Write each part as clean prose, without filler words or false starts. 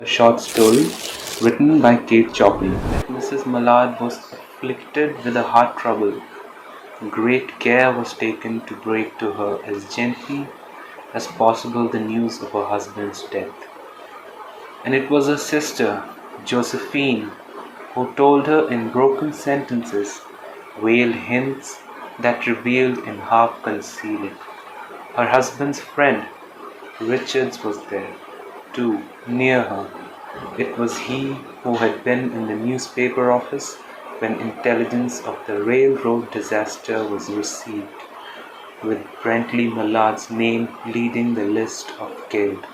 A short story written by Kate Choppy. Mrs. Mallard was afflicted with a heart trouble. Great care was taken to break to her as gently as possible the news of her husband's death. And it was her sister, Josephine, who told her in broken sentences, veiled hints that revealed and half concealed. Her husband's friend, Richards, was there, too, near her. It was he who had been in the newspaper office when intelligence of the railroad disaster was received, with Brentley Mallard's name leading the list of killed.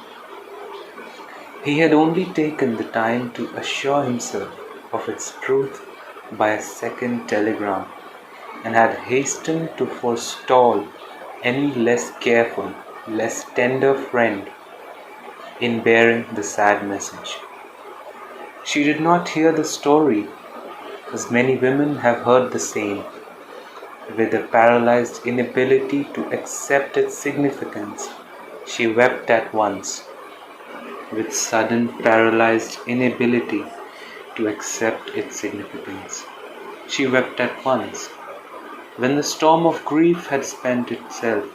He had only taken the time to assure himself of its truth by a second telegram, and had hastened to forestall any less careful, less tender friend in bearing the sad message. She did not hear the story, as many women have heard the same, with a paralyzed inability to accept its significance. She wept at once, with sudden paralyzed inability to accept its significance. She wept at once. When the storm of grief had spent itself,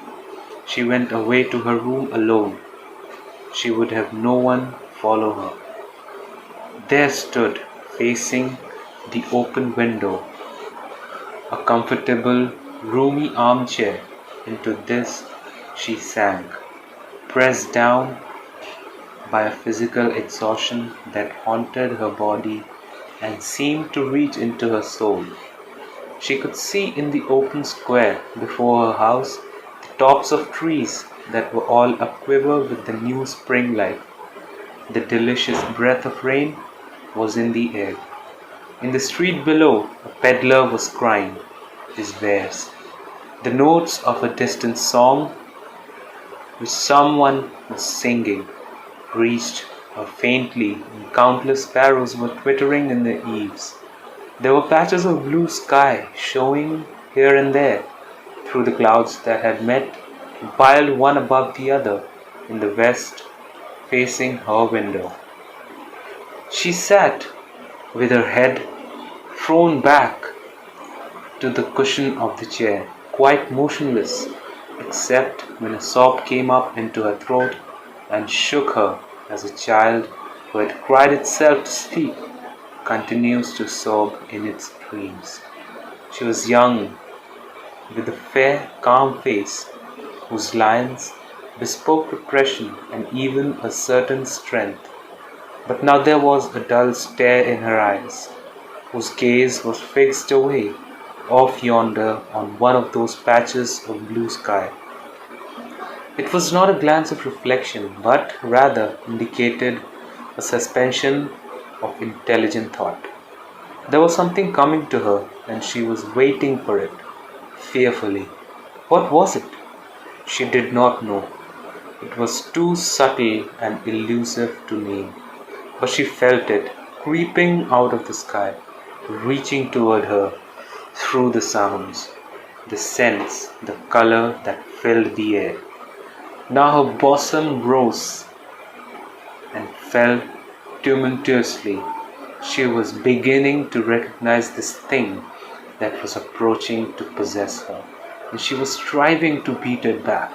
she went away to her room alone. She would have no one follow her. There stood, facing the open window, a comfortable, roomy armchair. Into this she sank, pressed down by a physical exhaustion that haunted her body and seemed to reach into her soul. She could see in the open square before her house the tops of trees that were all aquiver with the new spring life. The delicious breath of rain was in the air. In the street below, a peddler was crying his wares. The notes of a distant song, which someone was singing, reached her faintly, and countless sparrows were twittering in the eaves. There were patches of blue sky showing here and there through the clouds that had met and piled one above the other in the west, facing her window. She sat with her head thrown back to the cushion of the chair, quite motionless, except when a sob came up into her throat and shook her as a child who had cried itself to sleep continues to sob in its dreams. She was young, with a fair, calm face, whose lines bespoke repression and even a certain strength. But now there was a dull stare in her eyes, whose gaze was fixed away off yonder on one of those patches of blue sky. It was not a glance of reflection, but rather indicated a suspension of intelligent thought. There was something coming to her, and she was waiting for it, fearfully. What was it? She did not know. It was too subtle and elusive to name, but she felt it, creeping out of the sky, reaching toward her through the sounds, the scents, the color that filled the air. Now her bosom rose and fell tumultuously. She was beginning to recognize this thing that was approaching to possess her, and she was striving to beat it back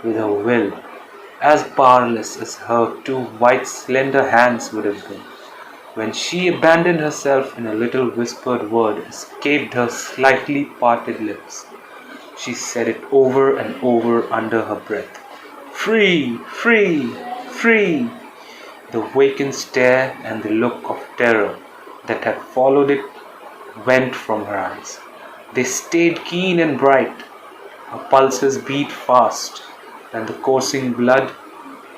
with her will, as powerless as her two white slender hands would have been. When she abandoned herself and a little whispered word escaped her slightly parted lips. She said it over and over under her breath. Free! Free! Free! The vacant stare and the look of terror that had followed it went from her eyes. They stayed keen and bright. Her pulses beat fast, and the coursing blood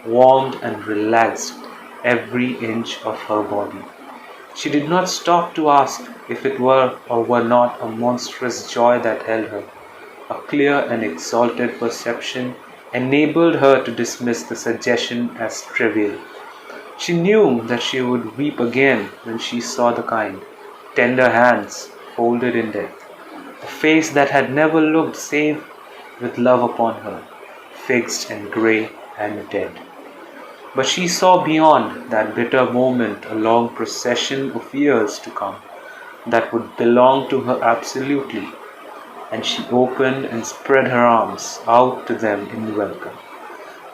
warmed and relaxed every inch of her body. She did not stop to ask if it were or were not a monstrous joy that held her. A clear and exalted perception enabled her to dismiss the suggestion as trivial. She knew that she would weep again when she saw the kind, tender hands folded in death, the face that had never looked save with love upon her, fixed and grey and dead. But she saw beyond that bitter moment a long procession of years to come that would belong to her absolutely, and she opened and spread her arms out to them in welcome.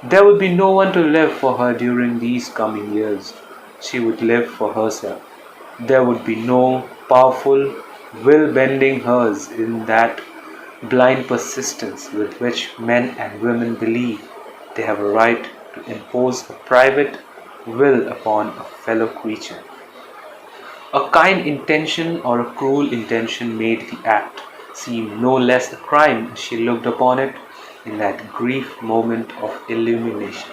There would be no one to live for her during these coming years. She would live for herself. There would be no powerful will bending hers in that blind persistence with which men and women believe they have a right to impose a private will upon a fellow creature. A kind intention or a cruel intention made the act seem no less a crime as she looked upon it in that brief moment of illumination.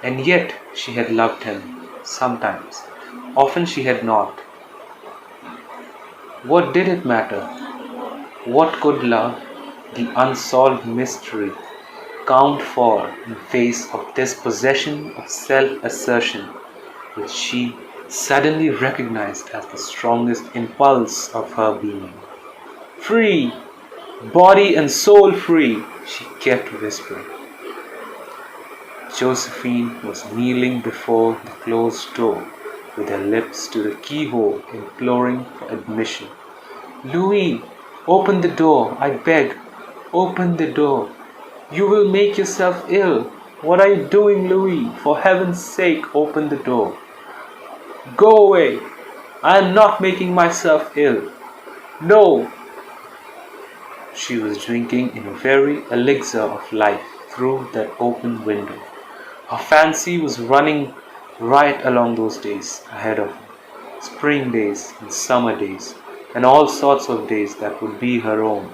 And yet she had loved him, sometimes. Often she had not. What did it matter? What could love, the unsolved mystery, count for in face of this possession of self-assertion which she suddenly recognized as the strongest impulse of her being? Free! Body and soul free! She kept whispering. Josephine was kneeling before the closed door with her lips to the keyhole imploring for admission. Louis, open the door, I beg. Open the door. You will make yourself ill. What are you doing, Louis? For heaven's sake, open the door. Go away. I am not making myself ill. No. She was drinking in a very elixir of life through that open window. Her fancy was running right along those days ahead of her. Spring days and summer days and all sorts of days that would be her own.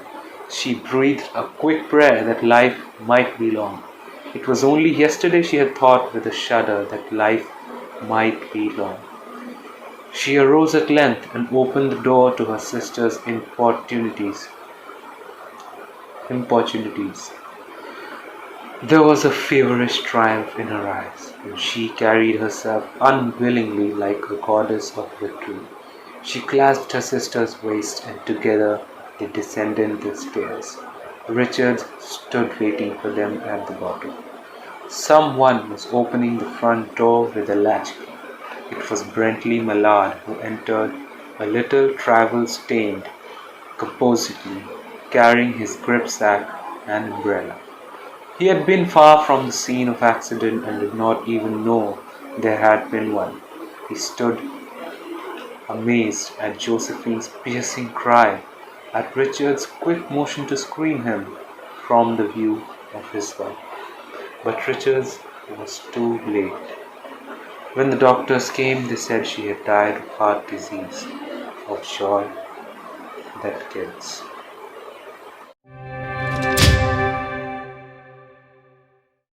She breathed a quick prayer that life might be long. It was only yesterday she had thought with a shudder that life might be long. She arose at length and opened the door to her sister's importunities. There was a feverish triumph in her eyes, and she carried herself unwillingly like a goddess of victory. She clasped her sister's waist, and together they descended the stairs. Richard stood waiting for them at the bottom. Someone was opening the front door with a latchkey. It was Bentley Mallard who entered, a little travel-stained, composedly, carrying his gripsack and umbrella. He had been far from the scene of accident and did not even know there had been one. He stood amazed at Josephine's piercing cry, at Richard's quick motion to screen him from the view of his wife. But Richard's was too late. When the doctors came, they said she had died of heart disease, of joy that kills.